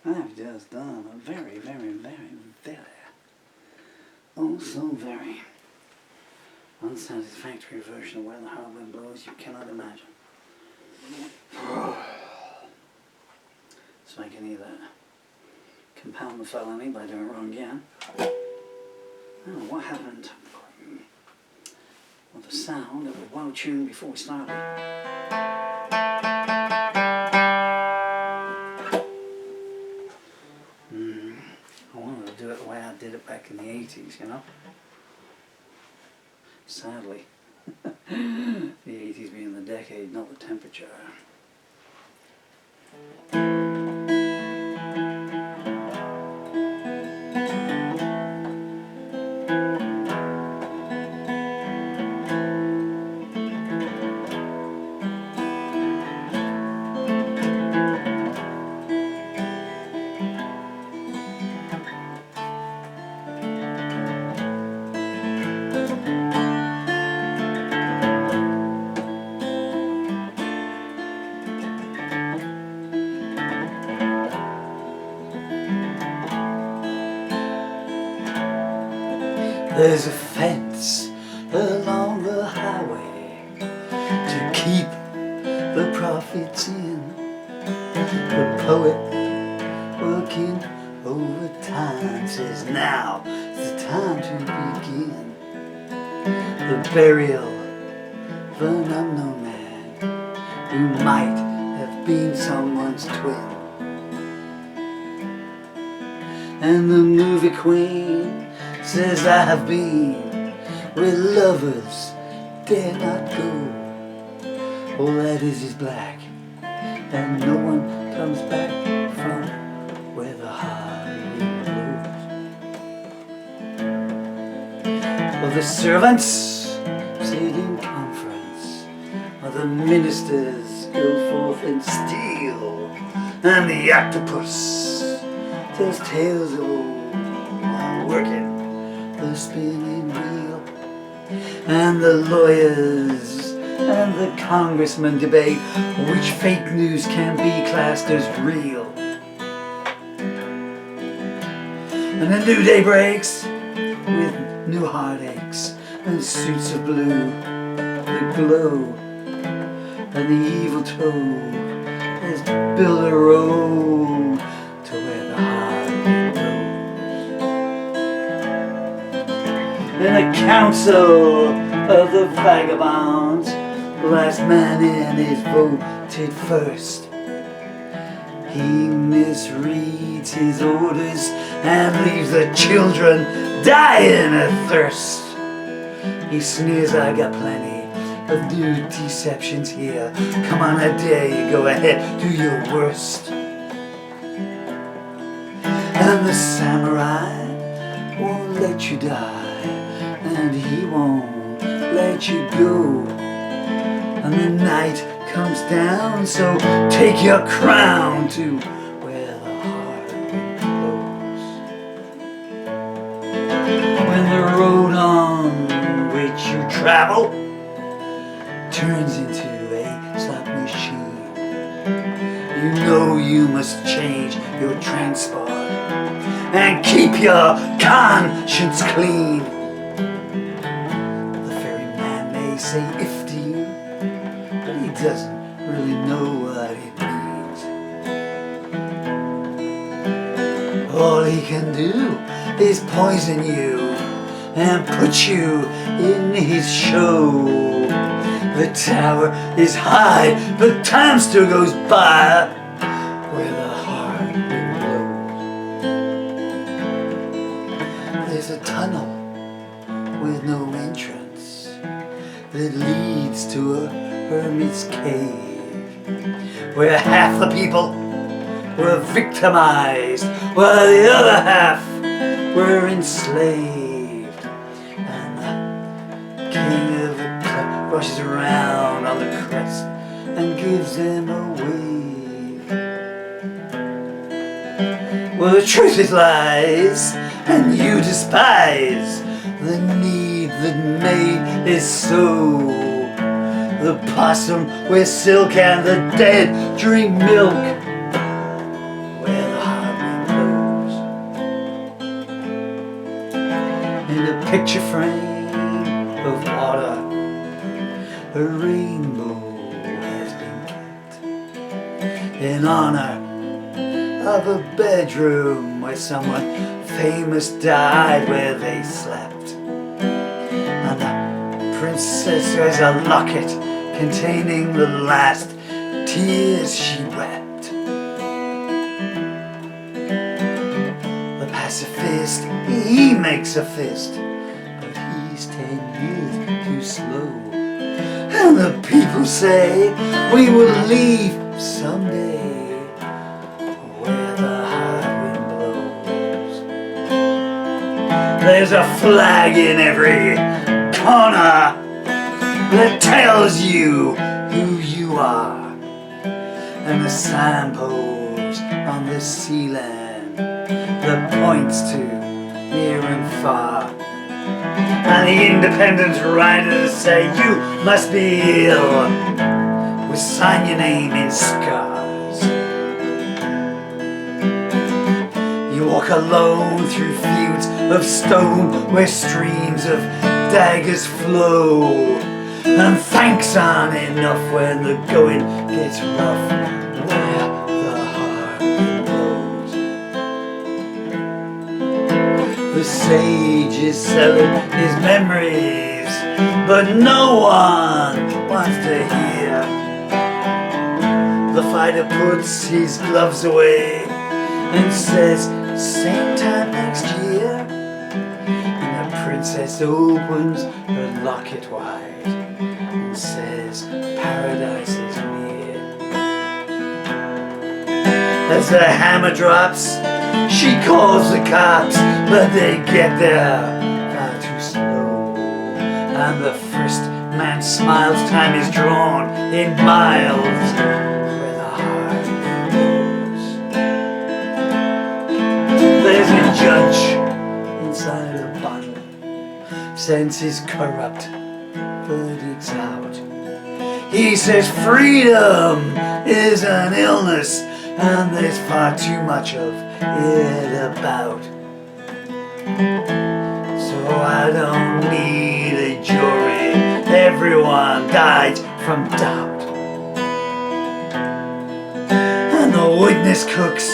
I've just done a very, oh so very unsatisfactory version of Where the Hard Wind Blows you cannot imagine. So I can either compound the felony by doing it wrong again. I don't know what happened with the sound. It was well tuned before we started. I wanted to do it the way I did it back in the 80s, you know? Sadly, the 80s being the decade, not the temperature. There's a fence along the highway to keep the profits in. The poet working overtime says now's the time to begin the burial of an unknown man who might have been someone's twin. And the movie queen says I have been where lovers dare not go. All that is black, and no one comes back from where the hard wind blows. Well, the servants sit in conference, while the ministers go forth and steal, and the octopus tells tales of old while working the spinning wheel, and the lawyers and the congressmen debate which fake news can be classed as real. And a new day breaks with new heartaches and suits of blue, the glow and the evil toe has built a road to where the hard wind blows. In a council of the vagabonds, the last man in is voted first. He misreads his orders and leaves the children dying of thirst. He sneers, I got plenty of new deceptions here. Come on, I dare you, go ahead, do your worst. And the samurai won't let you die, and he won't let you go. And the night comes down, so take your crown to where the hard wind blows. When the road on which you travel turns into a slot machine, you know you must change your transport and keep your conscience clean. The ferryman may say if to you, but he doesn't really know what it means. All he can do is poison you and put you in his show. The tower is high, but time still goes by where the hard wind blows. There's a tunnel with no entrance that leads to a hermit's cave, where half the people were victimized while the other half were enslaved. And the king of the club rushes around on the crest and gives them a wave. Well, the truth is lies, and you despise the need that made is so. The possum wears silk and the dead drink milk. Where the hard picture frame of water, a rainbow has been kept in honor of a bedroom where someone famous died, where they slept. And the princess has a locket containing the last tears she wept. The pacifist, he makes a fist, but he's 10 years too slow. And the people say we will leave someday, where the hard wind blows. There's a flag in every corner that tells you who you are, and a signpost on the ceiling that points to near and far. And the independent writers say you must be ill, we sign your name in scars. You walk alone through fields of stone where streams of daggers flow, and thanks aren't enough when the going gets rough, where the heart blows. The sage is selling his memories, but no one wants to hear. The fighter puts his gloves away and says, same time next year. And the princess opens her locket wide and says, paradise is near. As the hammer drops, she calls the cops, but they get there far too slow. And the first man's smiles time is drawn in miles, where the heart goes. There's a judge inside a bottle, sends his corrupt verdicts out. He says freedom is an illness, and there's far too much of it about. So I don't need a jury, everyone died from doubt. And the witness cooks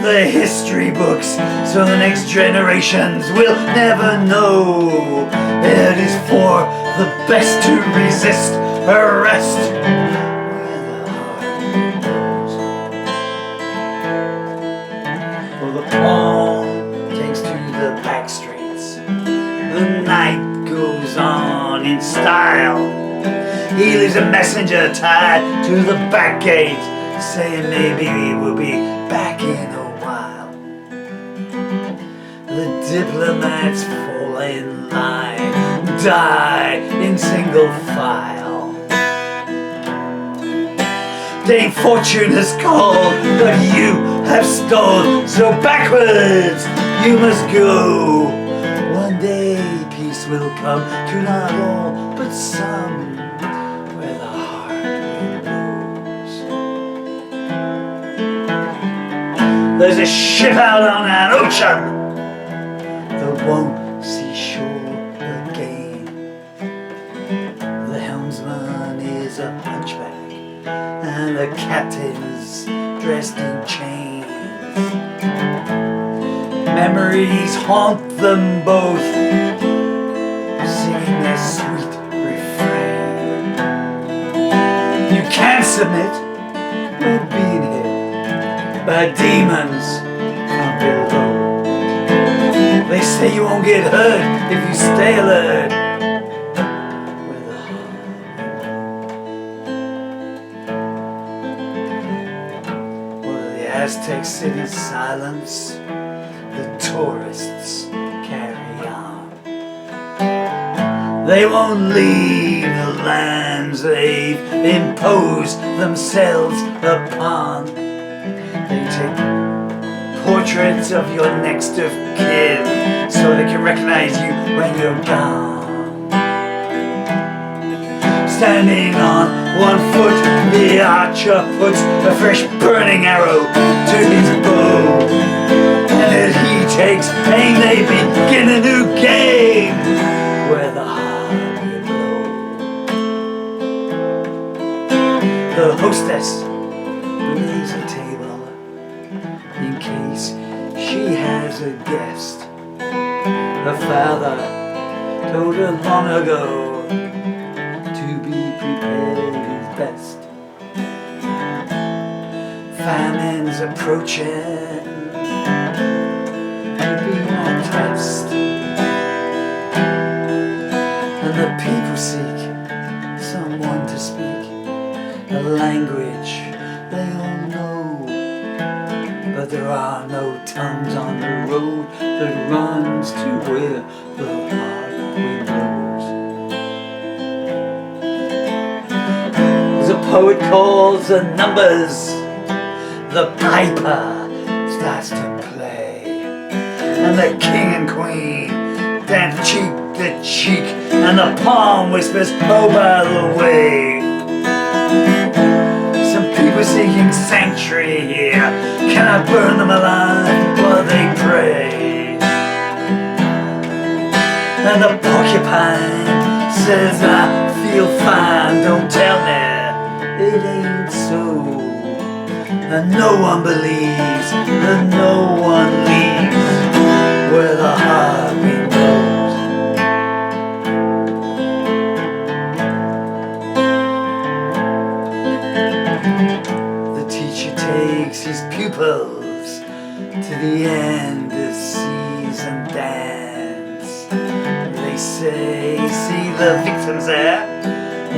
the history books, so the next generations will never know. It is for the best to resist arrest, where the heart goes. For the pawn takes to the back streets, the night goes on in style. He leaves a messenger tied to the back gate, saying maybe we'll be back in a while. The diplomats fall in line, die in single file. Dame Fortune has called, but you have stole, so backwards you must go. One day peace will come to not all, but some, where the heart blows. There's a ship out on an ocean that won't see shore again. The helmsman is a hunchback, and the captain's dressed in chains. Memories haunt them both, singing their sweet refrain. You can't submit when being hit by demons from below. They say you won't get hurt if you stay alert, where the heart. Well, the Aztec city's silence, the tourists carry on. They won't leave the lands they've imposed themselves upon. They take portraits of your next of kin so they can recognize you when you're gone. Standing on one foot, the archer puts a fresh burning arrow to his bow. And as he takes aim, they begin a new game. as a guest. Her father told her long ago to be prepared his best. Famine's approaching, to be my test. And the people seek someone to speak a language they all know. But there are no tongues on the road that runs to where the hard wind blows. As a poet calls the numbers, the piper starts to play, and the king and queen dance cheek to cheek, and the palm whispers, oh, by the way, some people seeking sanctuary here. Can I burn them alive while they pray? And the porcupine says, I feel fine, don't tell me it ain't so. And no one believes, and no one leaves where the hard wind blows. The teacher takes his pupils to the end of season dance. They say, see the victims there?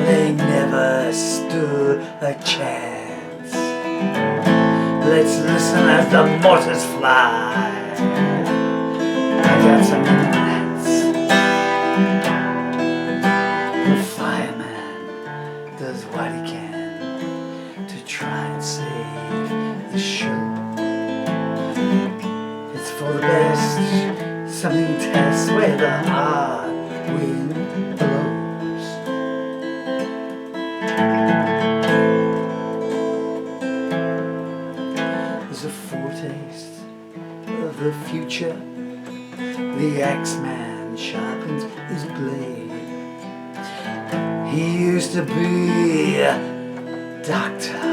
They never stood a chance. Let's listen as the mortars fly. I got some minutes. The fireman does what he can to try and save the show. It's for the best, something tests where the hard wind blows. A foretaste of the future. The axeman sharpens his blade. He used to be a doctor,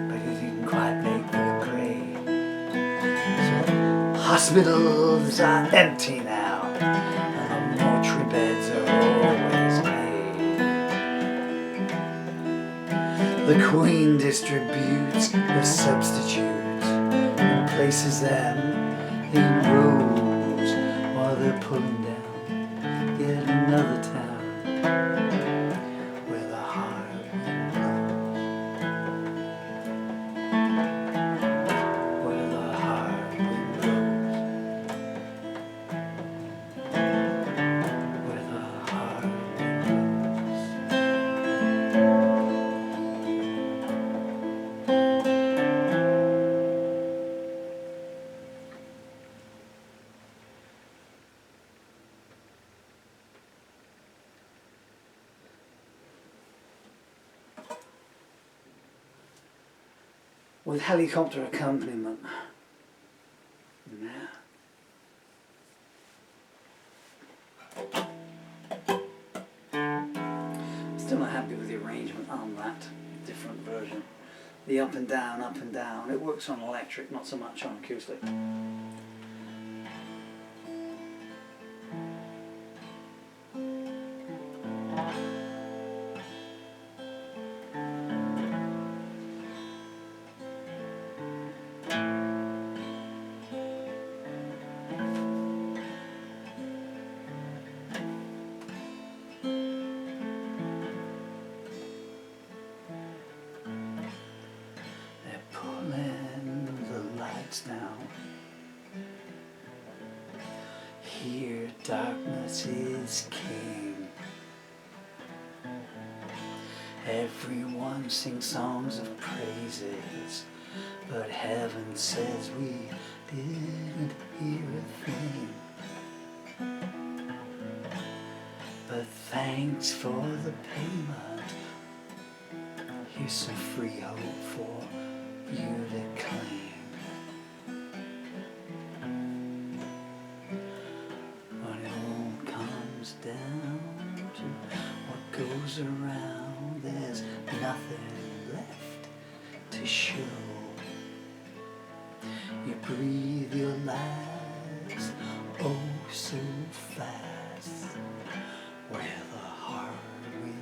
but he didn't quite make the grade. So hospitals are empty now, and the mortuary beds are always made. The Queen distributes the substitute and places them in rows while they're pulling down yet another town where the hard wind blows. Where the hard wind blows. Where the hard wind with helicopter accompaniment. Yeah. Still not happy with the arrangement on that different version. The up and down, up and down. It works on electric, not so much on acoustic. Now here darkness is king. Everyone sings songs of praises, but heaven says we didn't hear a thing. But thanks for the payment, here's some free hope for you to claim. Down to what goes around, there's nothing left to show. You breathe your life fast with a hard wind.